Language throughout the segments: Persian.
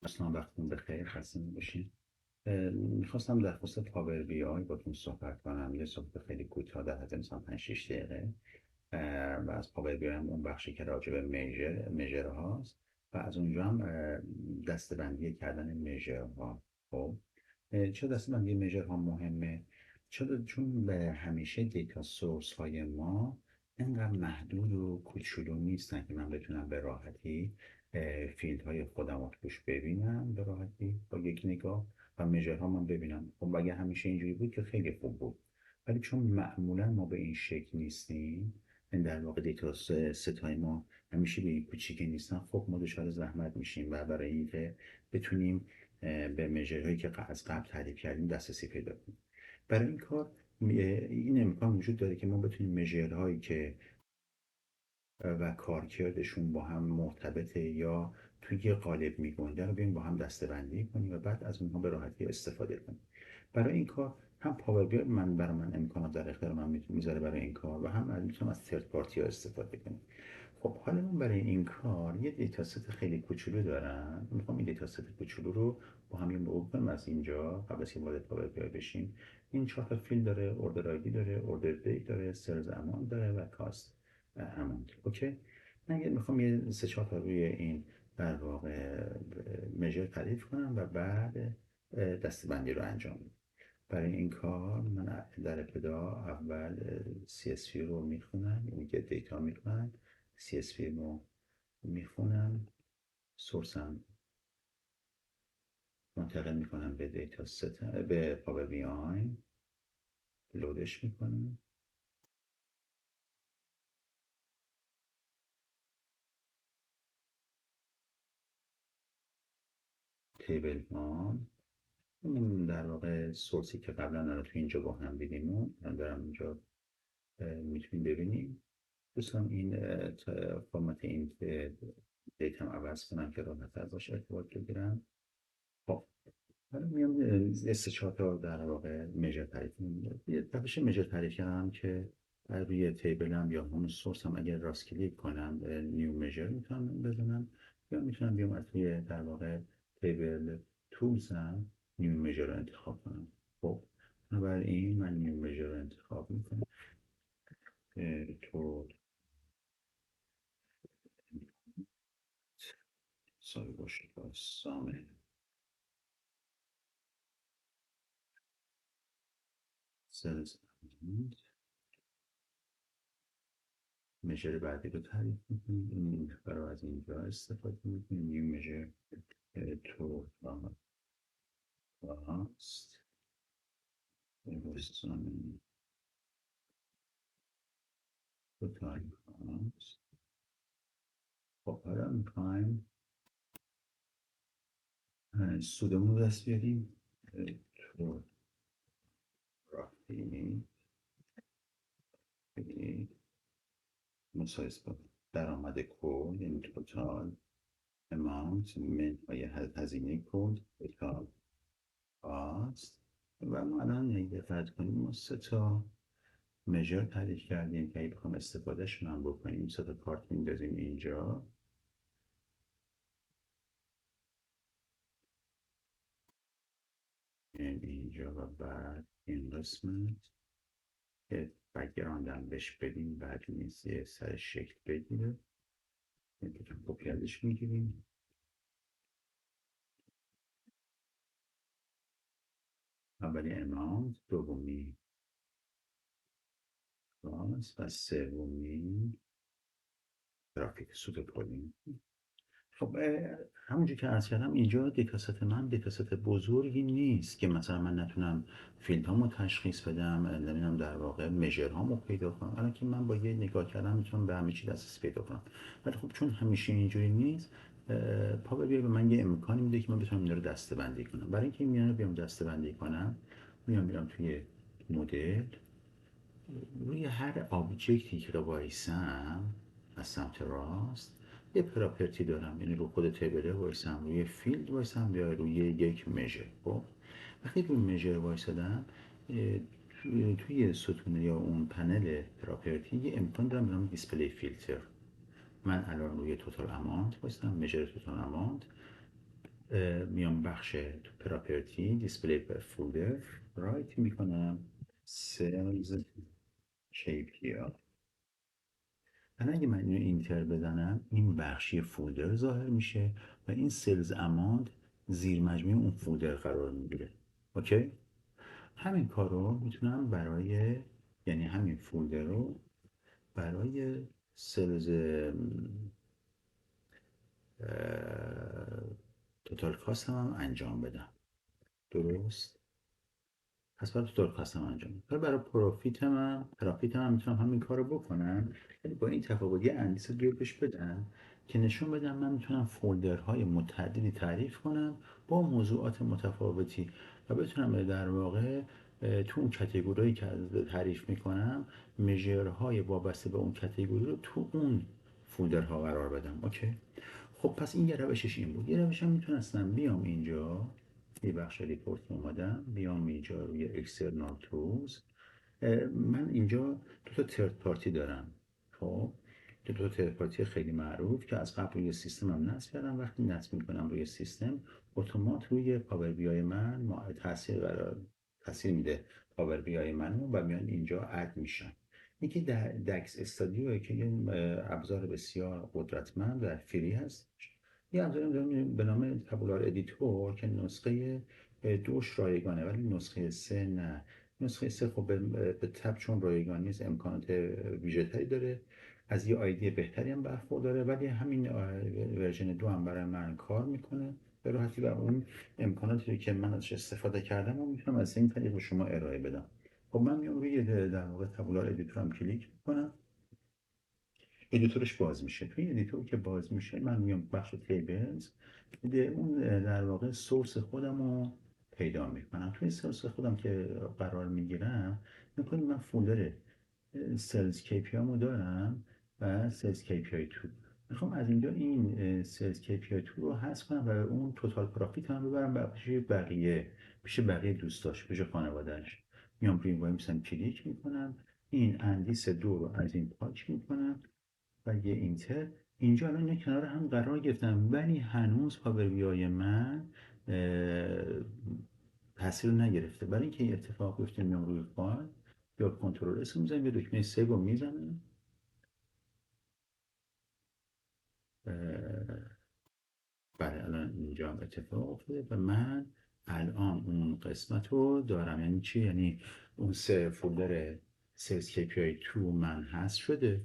دوستان وقتتون بخیر، خسته نباشین. میخواستم در خصوص پاور بی آی باتون صحبت کنم. یه صحبت خیلی کوتاه در حد مثلا 5-6 دقیقه. و از پاور بی آی هم اون بخشی که راجع به میجر هاست و از اونجا هم دسته‌بندی کردن میجر ها. خب چرا دسته‌بندی میجر ها مهمه؟ چون به همیشه دیتا سورس های ما اینقدر محدود و کوچولو نیستن که من بتونم به راحتی فیلد های خودم رو توش ببینم به راحتی با یک نگاه و میجرها من ببینم. خب اگه همیشه اینجوری بود که خیلی خوب بود، ولی چون معمولا ما به این شکل نیستیم، این در واقع دیتا ستای ما همیشه به این کوچیکی نیستن، خب ما دچار زحمت میشیم و برای اینکه بتونیم به میجرهایی که از قبل تعریف کردیم دسترسی پیدا کنیم. برای این کار این امکان وجود داره که ما بتونیم میجرهایی که و کارکردشون با هم مرتبطه یا توی یه قالب میگنجه رو بیایم با هم دسته‌بندی کنیم و بعد از اونها به راحتی استفاده کنیم. برای این کار هم پاور بی برای من امکانات در اختیار من میذاره برای این کار، و هم میتونم از ترد پارتی ها استفاده کنیم. خب حالا من برای این کار یه دیتا ست خیلی کوچولو دارم. میخوام این دیتا ست کوچولو رو با هم یه مرور کنیم از اینجا قبل از اینکه وارد پاور بی بشیم. این 4 تا فیلد داره: اوردر آیدی داره، اوردر دیت داره، سرز امان داره و کاست امانت. اوکی. من میخوام یه 3-4 تا روی این در واقع مژر تعریف کنم و بعد دسته‌بندی رو انجام بدم. برای این کار من در ابتدا اول CSV رو میخونم، یعنی get دیتا میخونم، CSV رو میخونم، سورسم منتقل میکنم به دیتا ست، به پاور بی آی، لودش میکنم، تیبل ها. این در واقع سورسی که قبلا رو تو اینجا با هم دیدیم و من دارم اینجا میتونیم ببینیم. دوستان این فرمت این دیتا هم عوض کنم که راحت تر باشه ارتباط بگیرم. خب حالا میام سه چهار تا در واقع میجر تعریف می‌کنم. یه روش میجر تعریف کردم که روی تیبلم یا همون سورس هم اگر راست کلیک کنم نیو میجر میتونم بزنم، یا میتونم بیام از روی در واقع تیبل تولز هم نیو میجر رو انتخاب کنم. خب بنابراین من نیو میجر رو انتخاب میکنم. تو سایه باشه با سامه سلز میجر بعدی رو تعریف میکنیم. این رو از اینجا استفاده میکنیم. نیو میجر تو راست بستان تو تایم هاست. خب حالا میخوایم سودمون رو دست بیاریم. تو رافتی مسایس با درآمد کل، یعنی توتال اماونت منهای هزینه کل توتال هاست. و ما الان اگه دقت کنیم ما سه تا مژر تعریف کردیم که اگه بخوام استفادهشون هم بکنیم سه تا کارت میندازیم اینجا، اینجا و بعد این قسمت که بک‌گراند هم بهش بدیم بعد نیست یه سر شکل بگیره. میتونم کپی ازش میگیریم. اولی اماونت، دومی راست و سومی ترافیک سود کلین. خب همونجور که عرض کردم اینجا دیتاست من دیتاست بزرگی نیست که مثلا من نتونم فیلد هامو تشخیص بدم، نمیدونم در واقع مژر هامو پیدا کنم. الان که من با یه نگاه کردم میتونم به همه چی دسترسی پیدا کنم. ولی خب چون همیشه اینجوری نیست، پاور بی به من یه امکانی میده که من بتونم اینا رو دسته بندی کنم. برای اینکه میان رو بیام دسته بندی کنم میرم توی مدل، روی هر آبجکتی که وایسم از سمت راست یه پراپرتی دارم، یعنی رو خود تیبله وایسم، روی فیلد وایسم یا روی یک میجر. خب وقتی روی میجر وایسادم توی ستون یا اون پنل پراپرتی یه امکان دارم به نام دیسپلی فیلتر. من الان روی توتال امانت وایسادم، میجر توتال امانت، میام بخش تو پراپرتی دیسپلی پر فولدر رایت میکنم سلز KPI. الان اگه من اینو اینتر بزنم این بخشی فولدر ظاهر میشه و این سلز اماونت زیر مجموعه اون فولدر قرار میگیره. اوکی. همین کار رو میتونم برای، یعنی همین فولدر رو برای سلز توتال کاست هم انجام بدم. درست. پس برای توتال کاست هم انجام بدم. برای پرافیت هم میتونم همین کار رو بکنم، ولی با این تفاوت یه اندیس بهش بدم که نشون بدم من میتونم فولدرهای متعددی تعریف کنم با موضوعات متفاوتی و بتونم در واقع تو اون کاتگوریایی که تعریف میکنم مژرهای وابسته به اون کاتگوری رو تو اون فولدرها قرار بدم. اوکی. خب پس این یه روشش این بود. یه روش هم میتونستم بیام اینجا یه بخش ریپورت اومدم، بیام اینجا روی اکسترنال تولز. من اینجا دو تا ترد پارتی دارم. خب دو تا ترد پارتی خیلی معروف که از قبل روی سیستم هم نصب کردم. وقتی نصب میکنم روی سیستم اتومات روی پاور بی آی من تاثیر میده پاور بی آی منو و میان اینجا اد میشن. یکی دکس استادیو که یه ابزار بسیار قدرتمند و فری هست. یه ابزاری به نام تابولار ادیتور که نسخه دوش رایگانه ولی نسخه سه نه. نسخه سه خب به تب چون رایگان نیست امکانات ویژه‌تری داره، از یه آیدی بهتری هم برخورداره، ولی همین ورژن دو هم برای من کار میکنه به راحتی و اون امکاناتی که من ازش استفاده کردم و میتونم از این طریق به شما ارائه بدم. خب من میام روی در واقع تابولار ادیتورم کلیک میکنم، ادیتورش باز میشه. توی ادیتور که باز میشه من میام بخش تیبلز، اون در واقع سورس خودم رو پیدا میکنم. توی سورس خودم که قرار میگیرم میکنم من فولدر سلز KPI رو دارم و سلز KPI 2 میخوام از اینجا این سلز KPI 2 رو حذف کنم و اون توتال پرافیت هم ببرم پیش بقیه دوستاش، پیش خانوادهش. میام روی وای میسم کلیک میکنم، این اندیس دو رو از این پاک میکنم و یه اینتر. اینجا الان اینا کنار هم قرار گرفتم ولی هنوز پاور بی آی من تاثیر نگرفته. برای اینکه این اتفاق بیفته میام روی فایل یا کنترل اس میزنم یه دکمه سیو رو میزنم. بله الان اینجا هم اتفاق افتاده و من الان اون قسمت رو دارم. یعنی چی؟ یعنی اون سه فولدر سلز KPI 2 من هست شده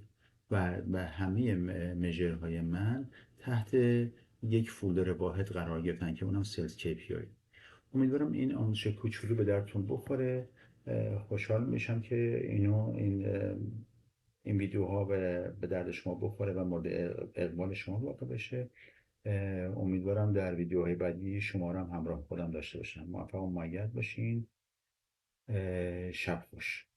و همه مژرهای من تحت یک فولدر واحد قرار گرفتن که اونم سلز KPI. امیدوارم این آموزش کوچولو به درتون بخوره. خوشحال میشم که این ویدیوها به درد شما بخوره و مورد اقبال شما واقع بشه. امیدوارم در ویدیوهای بعدی شما رو هم همراه خودم داشته باشم. موفق و مؤید باشین. شب خوش.